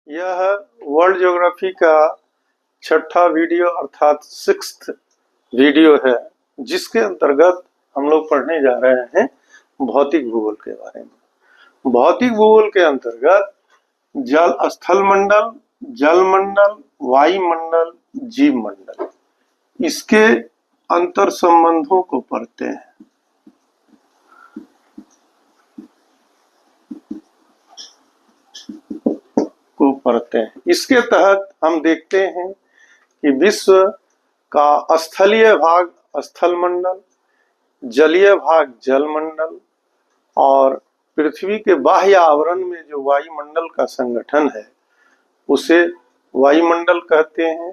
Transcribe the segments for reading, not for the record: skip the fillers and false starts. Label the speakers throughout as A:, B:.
A: यह world geography का छठा वीडियो अर्थात 6th वीडियो है, जिसके अंतर्गत हम लोग पढ़ने जा रहे हैं भौतिक भूगोल के बारे में। भौतिक भूगोल के अंतर्गत जल स्थल मंडल, जल मंडल, वायुमंडल, जीव मंडल, इसके अंतर संबंधों को पढ़ते हैं। इसके तहत हम देखते हैं कि विश्व का स्थलीय भाग स्थल मंडल, जलीय भाग जल मंडल और पृथ्वी के बाह्य आवरण में जो वायुमंडल का संगठन है उसे वायुमंडल कहते हैं।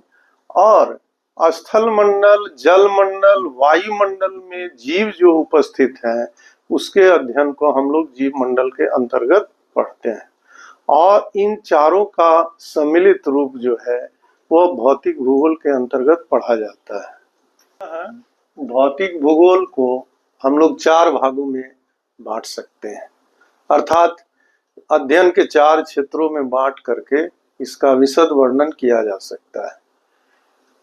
A: और स्थल मंडल, जल मंडल, वायुमंडल में जीव जो उपस्थित हैं उसके अध्ययन को हम लोग जीव मंडल के अंतर्गत पढ़ते हैं। और इन चारों का सम्मिलित रूप जो है वो भौतिक भूगोल के अंतर्गत पढ़ा जाता है। भौतिक भूगोल को हम लोग 4 भागों में बांट सकते हैं, अर्थात अध्ययन के 4 क्षेत्रों में बांट करके इसका विशद वर्णन किया जा सकता है।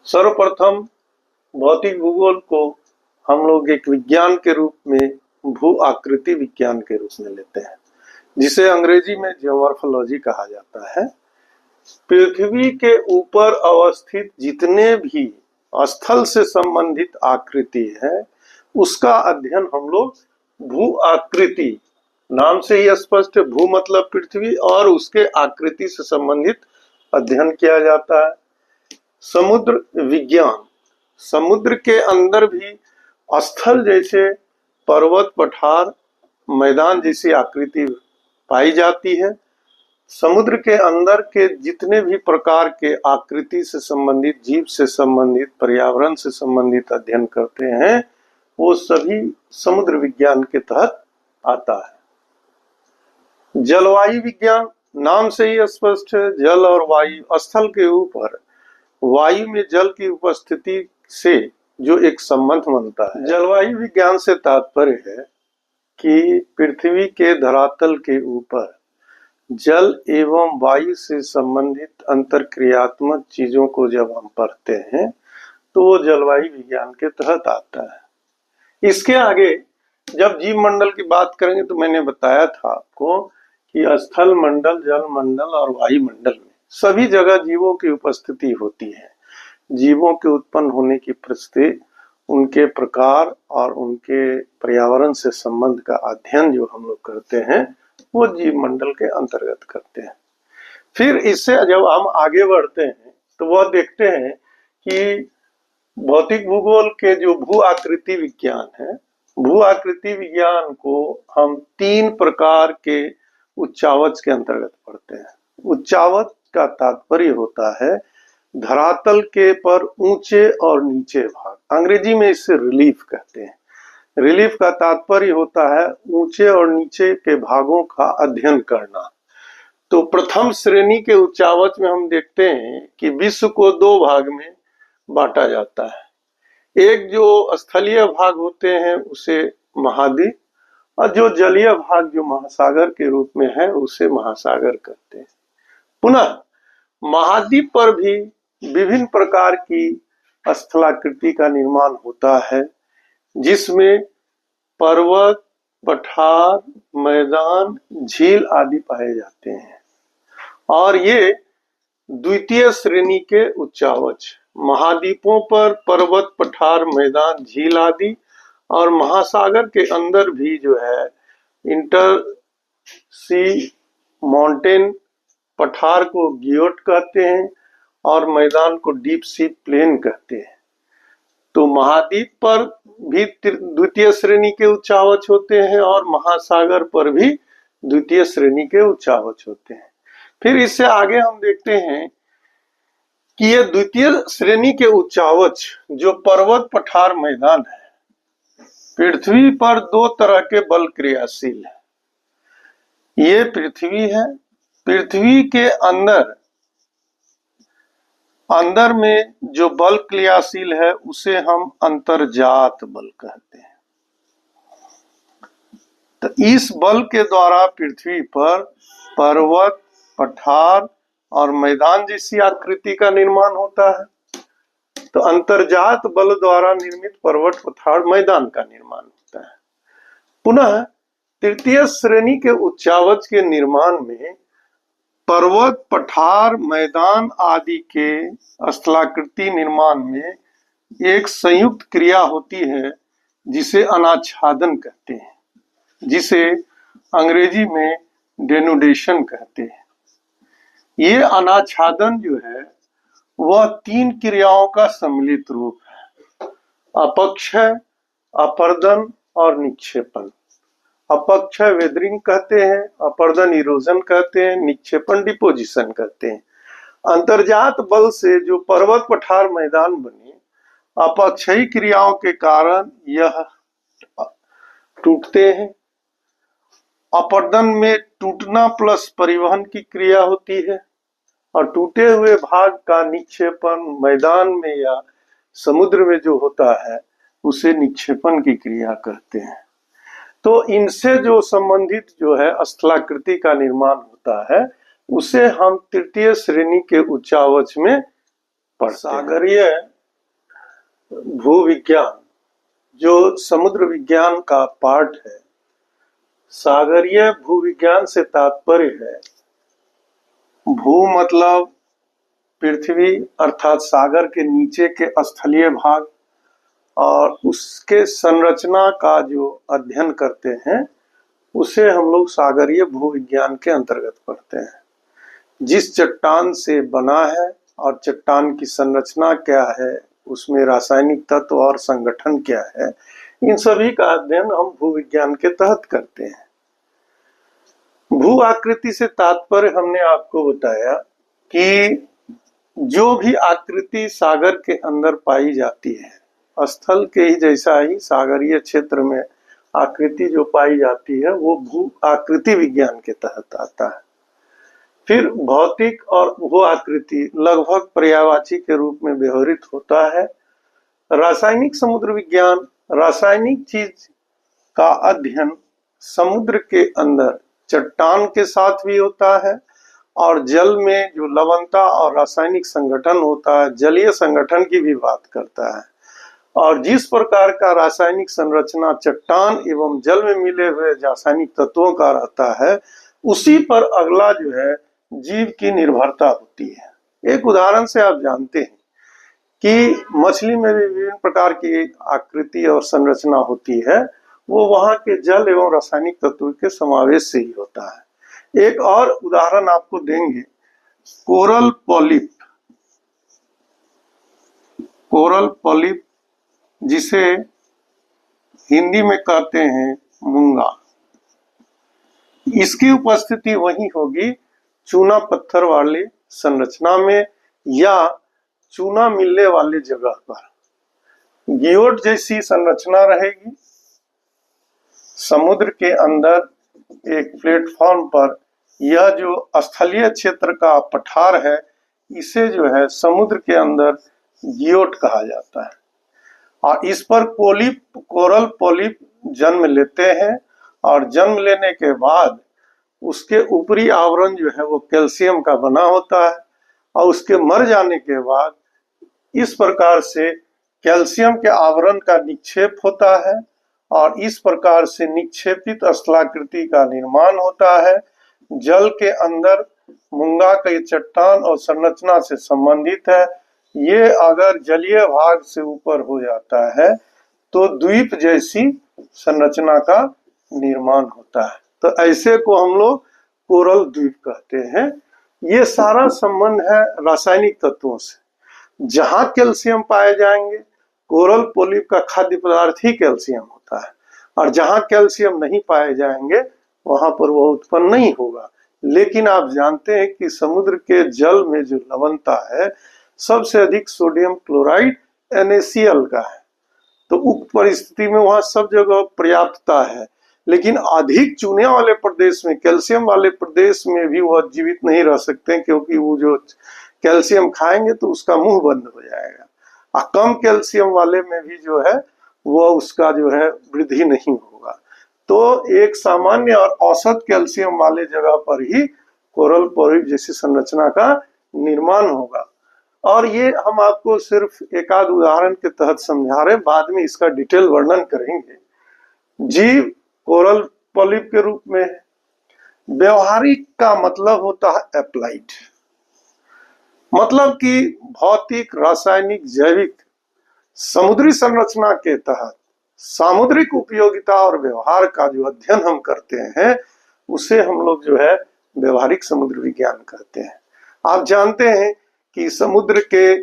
A: सर्वप्रथम भौतिक भूगोल को हम लोग एक विज्ञान के रूप में भू आकृति विज्ञान के रूप में लेते हैं, जिसे अंग्रेजी में जियोमॉर्फोलॉजी कहा जाता है। पृथ्वी के ऊपर अवस्थित जितने भी स्थल से संबंधित आकृति है उसका अध्ययन हम लोग भू आकृति, नाम से ही स्पष्ट, भू मतलब पृथ्वी और उसके आकृति से संबंधित अध्ययन किया जाता है। समुद्र विज्ञान, समुद्र के अंदर भी स्थल जैसे पर्वत, पठार, मैदान जैसी आकृति पाई जाती है। समुद्र के अंदर के जितने भी प्रकार के आकृति से संबंधित, जीव से संबंधित, पर्यावरण से संबंधित अध्ययन करते हैं वो सभी समुद्र विज्ञान के तहत आता है। जलवायु विज्ञान, नाम से ही स्पष्ट है, जल और वायु, स्थल के ऊपर वायु में जल की उपस्थिति से जो एक संबंध बनता है। जलवायु विज्ञान से तात्पर्य है कि पृथ्वी के धरातल के ऊपर जल एवं वायु से संबंधित अंतरक्रियात्मक चीजों को जब हम पढ़ते हैं तो वो जलवायु विज्ञान के तहत आता है। इसके आगे जब जीव मंडल की बात करेंगे तो मैंने बताया था आपको कि स्थल मंडल, जल मंडल और वायुमंडल में सभी जगह जीवों की उपस्थिति होती है। जीवों के उत्पन्न होने की परिस्थिति, उनके प्रकार और उनके पर्यावरण से संबंध का अध्ययन जो हम लोग करते हैं वो जीव मंडल के अंतर्गत करते हैं। फिर इससे जब हम आगे बढ़ते हैं तो वह देखते हैं कि भौतिक भूगोल के जो भू आकृति विज्ञान है, भू आकृति विज्ञान को हम 3 प्रकार के उच्चावच के अंतर्गत पढ़ते हैं। उच्चावच का तात्पर्य होता है धरातल के पर ऊंचे और नीचे भाग, अंग्रेजी में इसे रिलीफ कहते हैं। रिलीफ का तात्पर्य होता है ऊंचे और नीचे के भागों का अध्ययन करना। तो प्रथम श्रेणी के उच्चावच में हम देखते हैं कि विश्व को 2 भाग में बांटा जाता है। एक जो स्थलीय भाग होते हैं उसे महाद्वीप, और जो जलीय भाग जो महासागर के रूप में है उसे महासागर कहते हैं। पुनः महाद्वीप पर भी विभिन्न प्रकार की स्थलाकृति का निर्माण होता है, जिसमें पर्वत, पठार, मैदान, झील आदि पाए जाते हैं। और ये द्वितीय श्रेणी के उच्चावच, महाद्वीपों पर पर्वत, पठार, मैदान, झील आदि, और महासागर के अंदर भी जो है इंटर सी माउंटेन, पठार को गियोट कहते हैं और मैदान को डीप सी प्लेन कहते हैं। तो महाद्वीप पर भी द्वितीय श्रेणी के उच्चावच होते हैं और महासागर पर भी द्वितीय श्रेणी के उच्चावच होते हैं। फिर इससे आगे हम देखते हैं कि ये द्वितीय श्रेणी के उच्चावच जो पर्वत, पठार, मैदान है, पृथ्वी पर 2 तरह के बल क्रियाशील है। ये पृथ्वी है, पृथ्वी के अंदर में जो बल क्रियाशील है उसे हम अंतर्जात बल कहते हैं। तो इस बल के द्वारा पृथ्वी पर पर्वत, पठार और मैदान जैसी आकृति का निर्माण होता है। तो अंतर्जात बल द्वारा निर्मित पर्वत पठार मैदान का निर्माण होता है। पुनः तृतीय श्रेणी के उच्चावच के निर्माण में पर्वत पठार मैदान आदि के स्थलाकृति निर्माण में एक संयुक्त क्रिया होती है जिसे अनाच्छादन कहते हैं, जिसे अंग्रेजी में डेनुडेशन कहते हैं। ये अनाच्छादन जो है वह 3 क्रियाओं का सम्मिलित रूप है: अपक्षय, अपर्दन और निक्षेपण। अपक्षय वेदरिंग कहते हैं, अपर्दन इरोजन कहते हैं, निक्षेपण डिपोजिशन कहते हैं। अंतर्जात बल से जो पर्वत पठार मैदान बने, अपक्षयी क्रियाओं के कारण यह टूटते हैं। अपर्दन में टूटना प्लस परिवहन की क्रिया होती है और टूटे हुए भाग का निक्षेपण मैदान में या समुद्र में जो होता है उसे निक्षेपण की क्रिया कहते हैं। तो इनसे जो संबंधित जो है स्थलाकृति का निर्माण होता है उसे हम तृतीय श्रेणी के उच्चावच में पढ़ते हैं। सागरीय भूविज्ञान जो समुद्र विज्ञान का पार्ट है, सागरीय भूविज्ञान से तात्पर्य है भू मतलब पृथ्वी अर्थात सागर के नीचे के स्थलीय भाग, और उसके संरचना का जो अध्ययन करते हैं उसे हम लोग सागरीय भूविज्ञान के अंतर्गत पढ़ते हैं। जिस चट्टान से बना है और चट्टान की संरचना क्या है, उसमें रासायनिक तत्व और संगठन क्या है, इन सभी का अध्ययन हम भूविज्ञान के तहत करते हैं। भू आकृति से तात्पर्य हमने आपको बताया कि जो भी आकृति सागर के अंदर पाई जाती है, स्थल के ही जैसा ही सागरीय क्षेत्र में आकृति जो पाई जाती है वो भू आकृति विज्ञान के तहत आता है। फिर भौतिक और भू आकृति लगभग पर्यायवाची के रूप में व्यवहृत होता है। रासायनिक समुद्र विज्ञान रासायनिक चीज का अध्ययन समुद्र के अंदर चट्टान के साथ भी होता है और जल में जो लवणता और रासायनिक संगठन होता है, जलीय संगठन की भी बात करता है। और जिस प्रकार का रासायनिक संरचना चट्टान एवं जल में मिले हुए रासायनिक तत्वों का रहता है, उसी पर अगला जो है जीव की निर्भरता होती है। एक उदाहरण से आप जानते हैं कि मछली में भी विभिन्न प्रकार की आकृति और संरचना होती है, वो वहां के जल एवं रासायनिक तत्व के समावेश से ही होता है। एक और उदाहरण आपको देंगे, कोरल पॉलिप। कोरल पॉलिप जिसे हिंदी में कहते हैं मूंगा, इसकी उपस्थिति वही होगी चूना पत्थर वाले संरचना में या चूना मिलने वाले जगह पर। गियोट जैसी संरचना रहेगी। समुद्र के अंदर एक प्लेटफॉर्म पर यह जो स्थलीय क्षेत्र का पठार है, इसे जो है समुद्र के अंदर गियोट कहा जाता है। और इस पर कोरल पॉलिप जन्म लेते हैं और जन्म लेने के बाद उसके ऊपरी आवरण जो है वो कैल्शियम का बना होता है और उसके मर जाने के बाद इस प्रकार से कैल्शियम के आवरण का निक्षेप होता है और इस प्रकार से निक्षेपित स्थलाकृति का निर्माण होता है। जल के अंदर मूंगा का चट्टान और संरचना से संबंधित है। ये अगर जलीय भाग से ऊपर हो जाता है तो द्वीप जैसी संरचना का निर्माण होता है। तो ऐसे को हम लोग कोरल द्वीप कहते हैं। ये सारा संबंध है रासायनिक तत्वों से। जहां कैल्शियम पाए जाएंगे, कोरल पॉलिप का खाद्य पदार्थ ही कैल्शियम होता है, और जहां कैल्शियम नहीं पाए जाएंगे वहां पर वह उत्पन्न नहीं होगा। लेकिन आप जानते हैं कि समुद्र के जल में जो लवणता है सबसे अधिक सोडियम क्लोराइड NaCl का है। तो उक्त परिस्थिति में वहां सब जगह पर्याप्तता है, लेकिन अधिक चूने वाले प्रदेश में, कैल्शियम वाले प्रदेश में भी वह जीवित नहीं रह सकते, क्योंकि वो जो कैल्शियम खाएंगे तो उसका मुंह बंद हो जाएगा। और कम कैल्शियम वाले में भी जो है वह उसका जो है वृद्धि नहीं होगा। तो एक सामान्य और औसत कैल्शियम वाले जगह पर ही कोरल पॉलिप जैसी संरचना का निर्माण होगा। और ये हम आपको सिर्फ एक आध उदाहरण के तहत समझा रहे, बाद में इसका डिटेल वर्णन करेंगे। जीव कोरल पॉलिप के रूप में है। व्यवहारिक का मतलब होता है एप्लाइड, मतलब कि भौतिक, रासायनिक, जैविक समुद्री संरचना के तहत सामुद्रिक उपयोगिता और व्यवहार का जो अध्ययन हम करते हैं उसे हम लोग जो है व्यवहारिक समुद्र विज्ञान कहते हैं। आप जानते हैं कि समुद्र के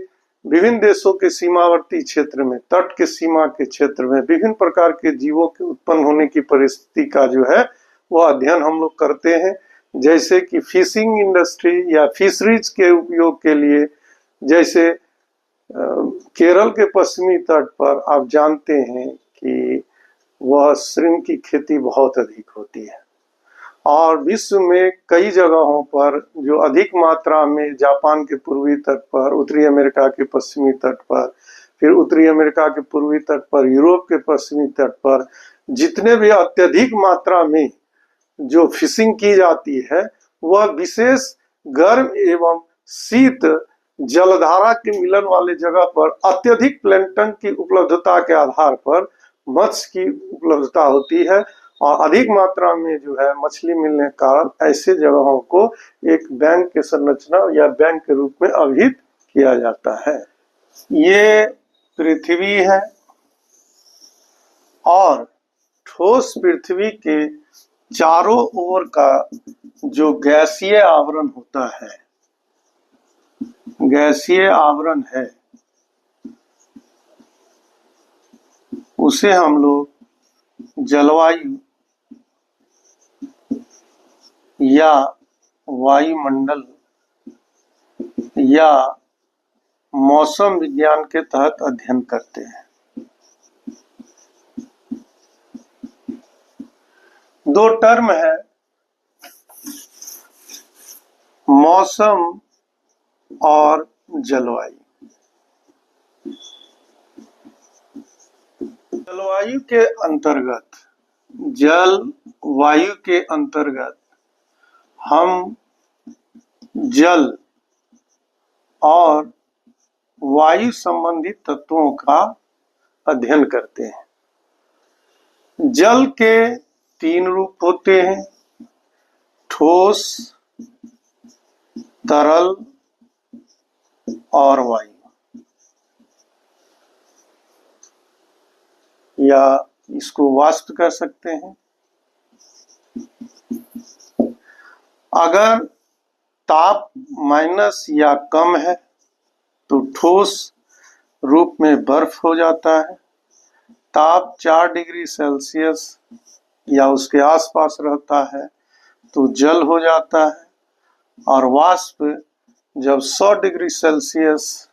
A: विभिन्न देशों के सीमावर्ती क्षेत्र में, तट के सीमा के क्षेत्र में विभिन्न प्रकार के जीवों के उत्पन्न होने की परिस्थिति का जो है वह अध्ययन हम लोग करते हैं। जैसे कि फिशिंग इंडस्ट्री या फिशरीज के उपयोग के लिए, जैसे केरल के पश्चिमी तट पर आप जानते हैं कि वह श्रिम्प की खेती बहुत अधिक होती है, और विश्व में कई जगहों पर जो अधिक मात्रा में जापान के पूर्वी तट पर, उत्तरी अमेरिका के पश्चिमी तट पर, फिर उत्तरी अमेरिका के पूर्वी तट पर, यूरोप के पश्चिमी तट पर जितने भी अत्यधिक मात्रा में जो फिशिंग की जाती है वह विशेष गर्म एवं शीत जलधारा के मिलन वाले जगह पर अत्यधिक प्लैंटन की उपलब्धता के आधार पर मत्स्य की उपलब्धता होती है, और अधिक मात्रा में जो है मछली मिलने के कारण ऐसे जगहों को एक बैंक के संरचना या बैंक के रूप में अभिहित किया जाता है। ये पृथ्वी है, और ठोस पृथ्वी के चारों ओर का जो गैसीय आवरण होता है, गैसीय आवरण है, उसे हम लोग जलवायु या वायुमंडल या मौसम विज्ञान के तहत अध्ययन करते हैं। दो टर्म है, मौसम और जलवायु। जलवायु के अंतर्गत, जल वायु के अंतर्गत हम जल और वायु संबंधी तत्वों का अध्ययन करते हैं। जल के तीन रूप होते हैं, ठोस, तरल और वायु, या इसको वाष्प कह सकते हैं। अगर ताप माइनस या कम है तो ठोस रूप में बर्फ हो जाता है, ताप 4 डिग्री सेल्सियस या उसके आसपास रहता है तो जल हो जाता है, और वाष्प जब 100 डिग्री सेल्सियस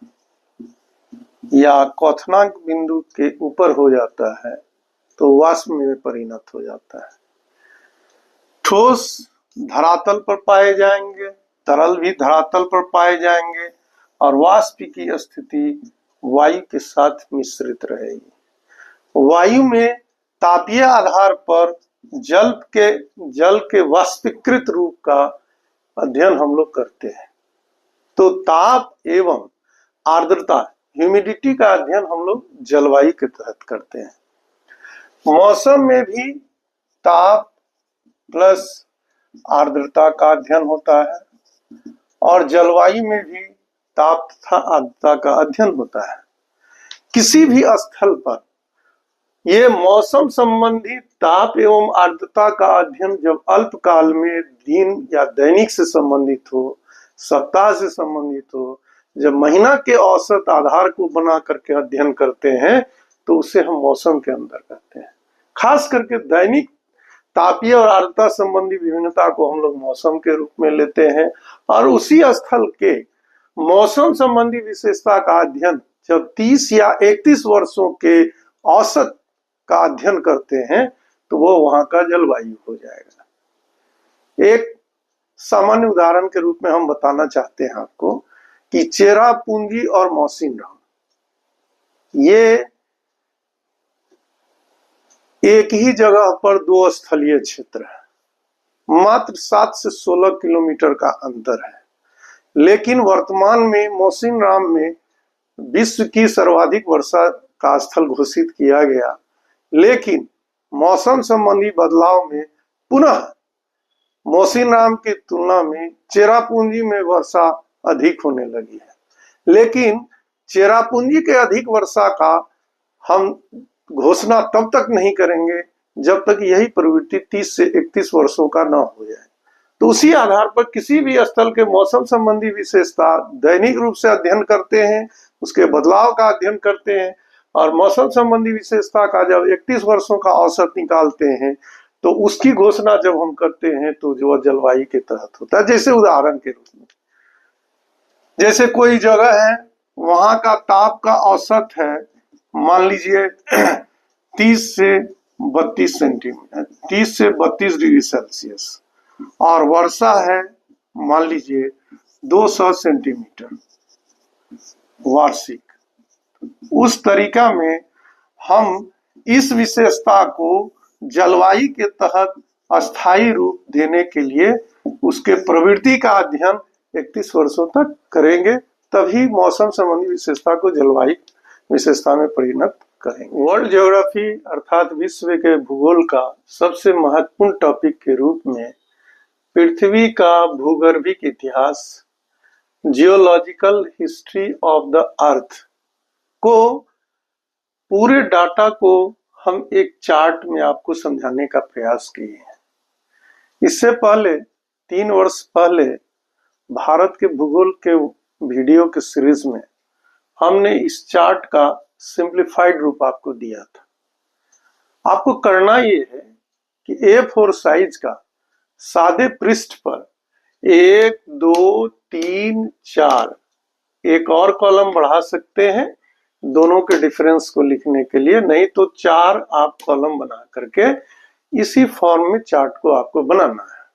A: या क्वथनांक बिंदु के ऊपर हो जाता है तो वाष्प में परिणत हो जाता है। ठोस धरातल पर पाए जाएंगे, तरल भी धरातल पर पाए जाएंगे, और वाष्प की स्थिति वायु के साथ मिश्रित रहेगी। वायु में तापीय आधार पर जल के वाष्पीकृत रूप का अध्ययन हम लोग करते हैं। तो ताप एवं आर्द्रता, ह्यूमिडिटी का अध्ययन हम लोग जलवायु के तहत करते हैं। मौसम में भी ताप प्लस आर्द्रता का अध्ययन होता है, और जलवायु में भी ताप तथा आर्द्रता का अध्ययन होता है। किसी भी स्थल पर ये मौसम संबंधी ताप एवं आर्द्रता का अध्ययन जब अल्पकाल में दिन या दैनिक से संबंधित हो, सप्ताह से संबंधित हो, जब महीना के औसत आधार को बना करके अध्ययन करते हैं तो उसे हम मौसम के अंदर कहते हैं। खास करके दैनिक तापीय और आर्द्रता संबंधी विभिन्नता को हम लोग मौसम के रूप में लेते हैं, और उसी स्थल के मौसम संबंधी विशेषता का अध्ययन जब 30 या 31 वर्षों के औसत का अध्ययन करते हैं तो वो वहां का जलवायु हो जाएगा। एक सामान्य उदाहरण के रूप में हम बताना चाहते हैं आपको कि चेरापूंजी और मौसिनराम ये एक ही जगह पर दो स्थलीय क्षेत्र है। मात्र 7 से 16 किलोमीटर का अंतर है। लेकिन वर्तमान में मौसिनराम में विश्व की सर्वाधिक वर्षा का स्थल घोषित किया गया, लेकिन मौसम संबंधी बदलाव में पुनः मौसिनराम की तुलना में चेरापूंजी में वर्षा अधिक होने लगी है। लेकिन चेरापूंजी के अधिक वर्षा का हम घोषणा तब तक नहीं करेंगे जब तक यही प्रवृत्ति 30 से 31 वर्षों का न हो जाए। तो उसी आधार पर किसी भी स्थल के मौसम संबंधी विशेषता दैनिक रूप से अध्ययन करते हैं, उसके बदलाव का अध्ययन करते हैं, और मौसम संबंधी विशेषता का जब 31 वर्षों का औसत निकालते हैं तो उसकी घोषणा जब हम करते हैं तो जो जलवायु के तहत होता है। जैसे उदाहरण के रूप में, जैसे कोई जगह है, वहां का ताप का औसत है मान लीजिए 30 से 32 सेंटीमीटर, 30 से 32 डिग्री सेल्सियस, और वर्षा है मान लीजिए 200 सेंटीमीटर वार्षिक। उस तरीका में हम इस विशेषता को जलवायु के तहत अस्थायी रूप देने के लिए उसके प्रवृत्ति का अध्ययन 31 वर्षों तक करेंगे, तभी मौसम संबंधी विशेषता को जलवायु विशेषता में परिणत करेंगे। वर्ल्ड ज्योग्राफी अर्थात विश्व के भूगोल का सबसे महत्वपूर्ण टॉपिक के रूप में पृथ्वी का भूगर्भिक इतिहास, geological history of the earth को, पूरे डाटा को हम एक चार्ट में आपको समझाने का प्रयास किए हैं। इससे पहले 3 वर्ष पहले भारत के भूगोल के वीडियो के सीरीज में हमने इस चार्ट का सिंप्लीफाइड रूप आपको दिया था। आपको करना ये है कि A4 साइज का सादे पृष्ठ पर 1, 2, 3, 4 एक और कॉलम बढ़ा सकते हैं दोनों के डिफरेंस को लिखने के लिए, नहीं तो 4 आप कॉलम बना करके इसी फॉर्म में चार्ट को आपको बनाना है।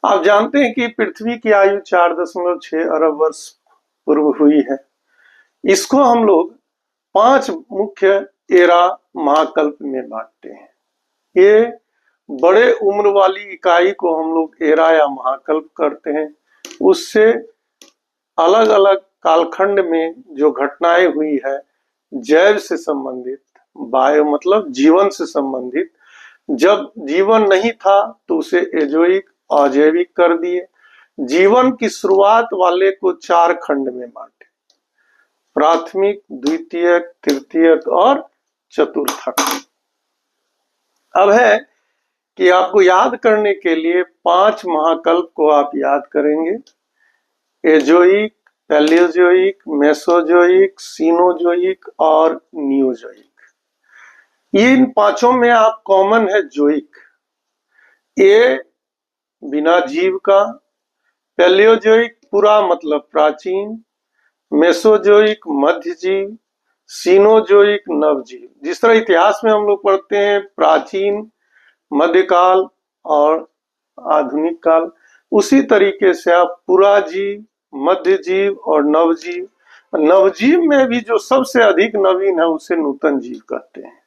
A: आप जानते हैं कि पृथ्वी की आयु 4.6 अरब वर्ष पूर्व हुई है। इसको हम लोग 5 मुख्य एरा महाकल्प में बांटते हैं। ये बड़े उम्र वाली इकाई को हम लोग एरा या महाकल्प करते हैं। उससे अलग अलग कालखंड में जो घटनाएं हुई है, जैव से संबंधित, बायो मतलब जीवन से संबंधित, जब जीवन नहीं था तो उसे एजोइक अजैविक कर दिए। जीवन की शुरुआत वाले को 4 खंड में बांटे, प्राथमिक, द्वितीयक, तृतीयक और चतुर्थक। अब है कि आपको याद करने के लिए 5 महाकल्प को आप याद करेंगे, एजोइक, पैलियोजोइक, मेसोजोइक, सीनोजोइक और नियोजोइक। इन 5 में आप कॉमन है जोइक। ए बिना जीव का, पैलियोजोइक पूरा मतलब प्राचीन, मेसोजोइक मध्य जीव, सीनोजोइक नवजीव। जिस तरह इतिहास में हम लोग पढ़ते हैं प्राचीन, मध्यकाल और आधुनिक काल, उसी तरीके से आप पुराजीव, मध्य जीव और नवजीव। नवजीव में भी जो सबसे अधिक नवीन है उसे नूतन जीव कहते हैं।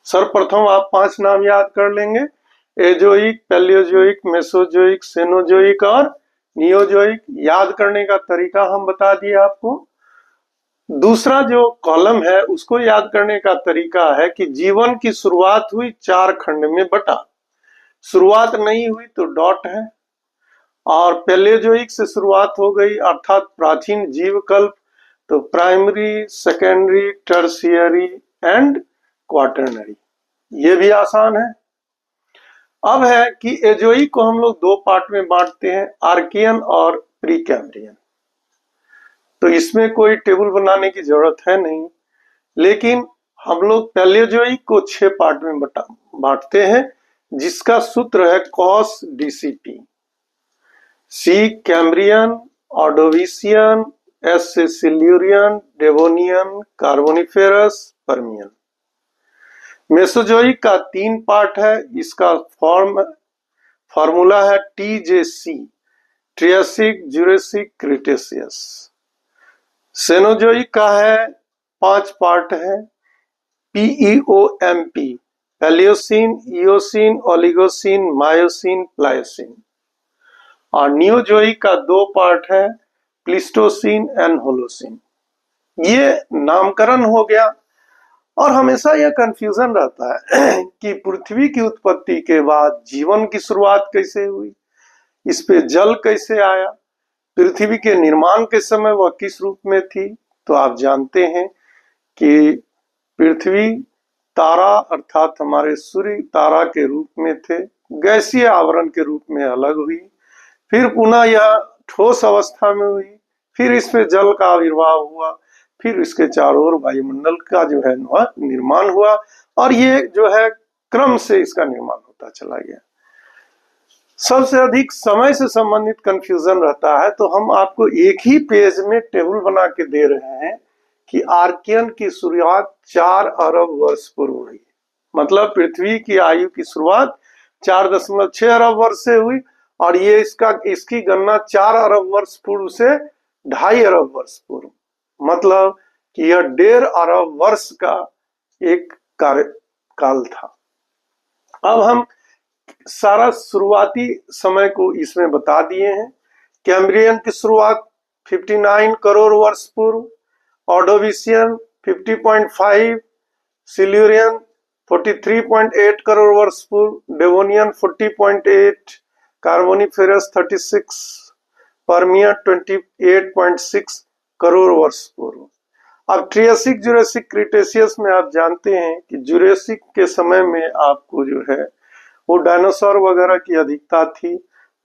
A: सर्वप्रथम आप 5 नाम याद कर लेंगे, एजोइक, पैलियोजोइक, मेसोजोइक, सेनोजोइक और नियोजोइक। याद करने का तरीका हम बता दिए आपको। दूसरा जो कॉलम है उसको याद करने का तरीका है कि जीवन की शुरुआत हुई 4 खंड में बटा, शुरुआत नहीं हुई तो डॉट है, और पैलियोजोइक से शुरुआत हो गई अर्थात प्राचीन जीवकल्प, तो primary, secondary, tertiary and quaternary. ये भी आसान है। अब है कि एजोइक को हम लोग 2 पार्ट में बांटते हैं, आर्कियन और प्री कैम्ब्रियन। तो इसमें कोई टेबल बनाने की जरूरत है नहीं, लेकिन हम लोग पैलियोजोइक को 6 पार्ट में बांटते हैं, जिसका सूत्र है कॉस डीसीटी। सी कैम्ब्रियन, ऑर्डोविशियन, एस से Silurian, Devonian, Carboniferous, Permian. Mesozoic का 3 पार्ट है, इसका फॉर्मूला है TJC, Triassic, Jurassic, Cretaceous. Cenozoic का है 5 पार्ट है, PEOMP, Paleocene, Eocene, Oligocene, Miocene, Pliocene. और नियोजोइक का दो पार्ट है, प्लीस्टोसीन एंड होलोसीन। ये नामकरण हो गया। और हमेशा यह कंफ्यूजन रहता है कि पृथ्वी की उत्पत्ति के बाद जीवन की शुरुआत कैसे हुई, इस पे जल कैसे आया, पृथ्वी के निर्माण के समय वह किस रूप में थी। तो आप जानते हैं कि पृथ्वी तारा अर्थात हमारे सूर्य तारा के रूप में थे, गैसीय आवरण के रूप में अलग हुई, फिर पुनः यह ठोस अवस्था में हुई, फिर इसमें जल का आविर्भाव हुआ, फिर इसके चारों ओर वायुमंडल का जो है निर्माण हुआ, और ये जो है क्रम से इसका निर्माण होता चला गया। सबसे अधिक समय से संबंधित कंफ्यूजन रहता है, तो हम आपको एक ही पेज में टेबल बना के दे रहे हैं कि आर्कियन की शुरुआत 4 अरब वर्ष पूर्व हुई। मतलब पृथ्वी की आयु की शुरुआत 4.6 अरब वर्ष से हुई, और ये इसकी गणना 4 अरब वर्ष पूर्व से 2.5 अरब वर्ष पूर्व, मतलब कि यह 1.5 अरब वर्ष का एक कार्यकाल था। अब हम सारा शुरुआती समय को इसमें बता दिए हैं। कैम्ब्रियन की शुरुआत 59 करोड़ वर्ष पूर्व, ऑर्डोविशियन 50.5, सिल्यूरियन 43.8 करोड़ वर्ष पूर्व, डेवोनियन 40.8, कार्बोनिफेरस 36, पर्मियन 28.6 करोड़ वर्ष पूर्व। अब ट्रियासिक, जुरासिक, क्रिटेशियस में आप जानते हैं कि जुरासिक के समय में आपको जो है वो डायनासोर वगैरह की अधिकता थी,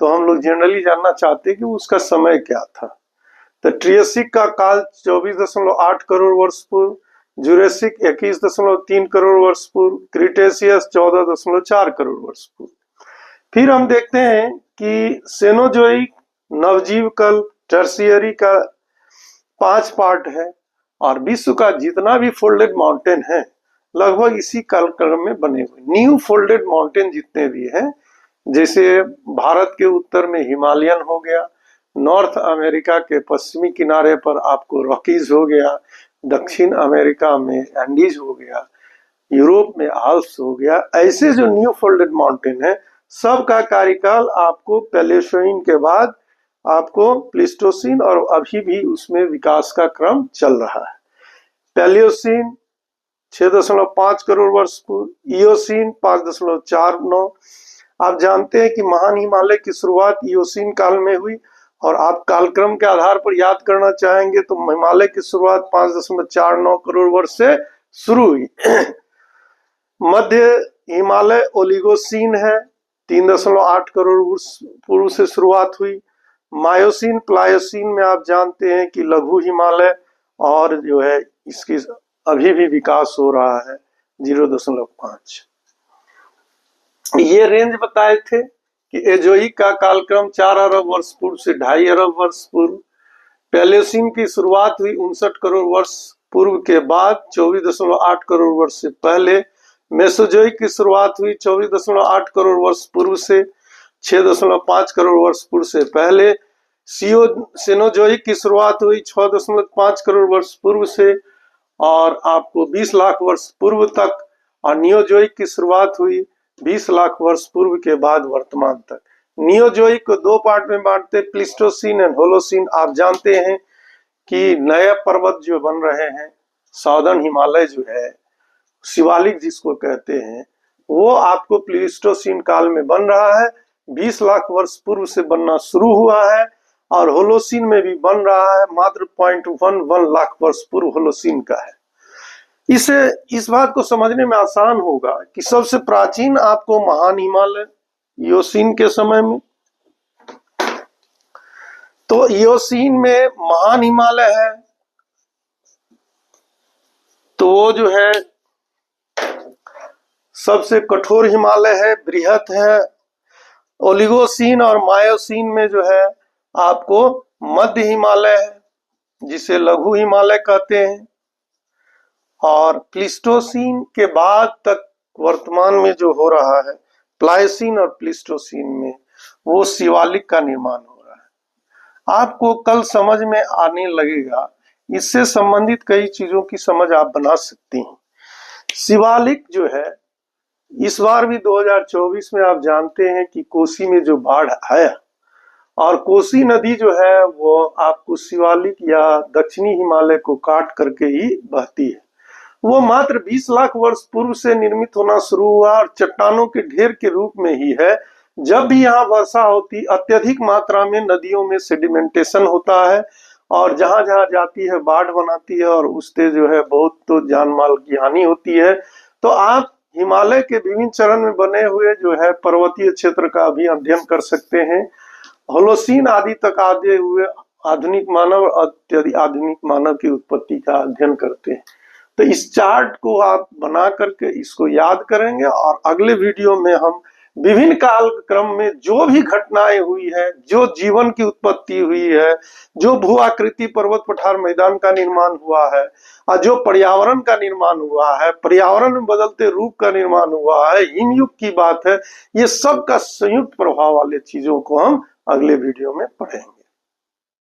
A: तो हम लोग जनरली जानना चाहते हैं कि उसका समय क्या था। तो ट्रियासिक का काल 24.8 करोड़ वर्ष पूर्व, जुरासिक 21.3 करोड़ वर्ष पूर्व, क्रिटेशियस 14.4 करोड़ वर्ष पूर्व। फिर हम देखते हैं कि सेनोजोइक, नवजीव कल्प, टर्शियरी का 5 पार्ट है, और विश्व का जितना भी फोल्डेड माउंटेन है लगभग इसी कालक्रम में बने हुए। न्यू फोल्डेड माउंटेन जितने भी हैं, जैसे भारत के उत्तर में हिमालयन हो गया, नॉर्थ अमेरिका के पश्चिमी किनारे पर आपको रॉकीज हो गया, दक्षिण अमेरिका में एंडीज हो गया, यूरोप में आल्प्स हो गया, ऐसे जो न्यू फोल्डेड माउंटेन है सब का कार्यकाल आपको पैलेओसीन के बाद आपको प्लीस्टोसीन, और अभी भी उसमें विकास का क्रम चल रहा है। पैलियोसीन 6.5 करोड़ वर्ष पूर्व, इयोसीन 5.49। आप जानते हैं कि महान हिमालय की शुरुआत इयोसीन काल में हुई, और आप कालक्रम के आधार पर याद करना चाहेंगे तो हिमालय की शुरुआत 5.49 करोड़ वर्ष से शुरू हुई। मध्य हिमालय ओलिगोसीन है, 3.8 करोड़ वर्ष पूर्व से शुरुआत हुई। मायोसीन, प्लायोसीन में आप जानते हैं कि लघु हिमालय, और जो है इसकी अभी भी विकास हो रहा है 0.5। ये रेंज बताए थे कि एजोइक का कालक्रम 4 अरब वर्ष पूर्व से 2.5 अरब वर्ष पूर्व। पैलेओसीन की शुरुआत हुई 59 करोड़ वर्ष पूर्व के बाद 24.8 करोड़ वर्ष से पहले। मेसोजोइक की शुरुआत हुई 24.8 करोड़ वर्ष पूर्व से 6.5 करोड़ वर्ष पूर्व से पहले। सेनोजोइक की शुरुआत हुई 6.5 करोड़ वर्ष पूर्व से और आपको 20 लाख वर्ष पूर्व तक, और नियोजोइक की शुरुआत हुई 20 लाख वर्ष पूर्व के बाद वर्तमान तक। नियोजोइक को 2 पार्ट में बांटते, प्लीस्टोसीन एंड होलोसीन। आप जानते हैं कि नए पर्वत जो बन रहे हैं, साउदर्न हिमालय जो है, शिवालिक जिसको कहते हैं, वो आपको प्लीस्टोसीन काल में बन रहा है, 20 लाख वर्ष पूर्व से बनना शुरू हुआ है, और होलोसीन में भी बन रहा है, मात्र 0.11 लाख वर्ष पूर्व होलोसीन का है। इस बात को समझने में आसान होगा कि सबसे प्राचीन आपको महान हिमालय इयोसीन के समय में, तो इयोसीन में महान हिमालय है, तो वो जो है सबसे कठोर हिमालय है, बृहत है। ओलिगोसीन और मायोसीन में जो है आपको मध्य हिमालय है, जिसे लघु हिमालय कहते हैं। और प्लीस्टोसीन के बाद तक वर्तमान में जो हो रहा है, प्लायोसीन और प्लीस्टोसीन में, वो शिवालिक का निर्माण हो रहा है। आपको कल समझ में आने लगेगा, इससे संबंधित कई चीजों की समझ आप बना सकती हैं। शिवालिक जो है इस बार भी 2024 में आप जानते हैं कि कोसी में जो बाढ़ आया, और कोसी नदी जो है वो आपको शिवालिक या दक्षिणी हिमालय को काट करके ही बहती है। वो मात्र 20 लाख वर्ष पूर्व से निर्मित होना शुरू हुआ और चट्टानों के ढेर के रूप में ही है। जब भी यहाँ वर्षा होती, अत्यधिक मात्रा में नदियों में सेडिमेंटेशन होता है और जहां जहां जाती है बाढ़ बनाती है, और उससे जो है बहुत तो जान माल की हानि होती है। तो आप हिमालय के विभिन्न चरण में बने हुए जो है पर्वतीय क्षेत्र का भी अध्ययन कर सकते हैं। होलोसीन आदि तक आते हुए आधुनिक मानव और अत्यधिक आधुनिक मानव की उत्पत्ति का अध्ययन करते हैं। तो इस चार्ट को आप बना करके इसको याद करेंगे, और अगले वीडियो में हम विभिन्न काल क्रम में जो भी घटनाएं हुई है, जो जीवन की उत्पत्ति हुई है, जो भू आकृति पर्वत पठार मैदान का निर्माण हुआ है, और जो पर्यावरण का निर्माण हुआ है, पर्यावरण में बदलते रूप का निर्माण हुआ है, हिमयुग की बात है, ये सब का संयुक्त प्रभाव वाले चीजों को हम अगले वीडियो में पढ़ेंगे।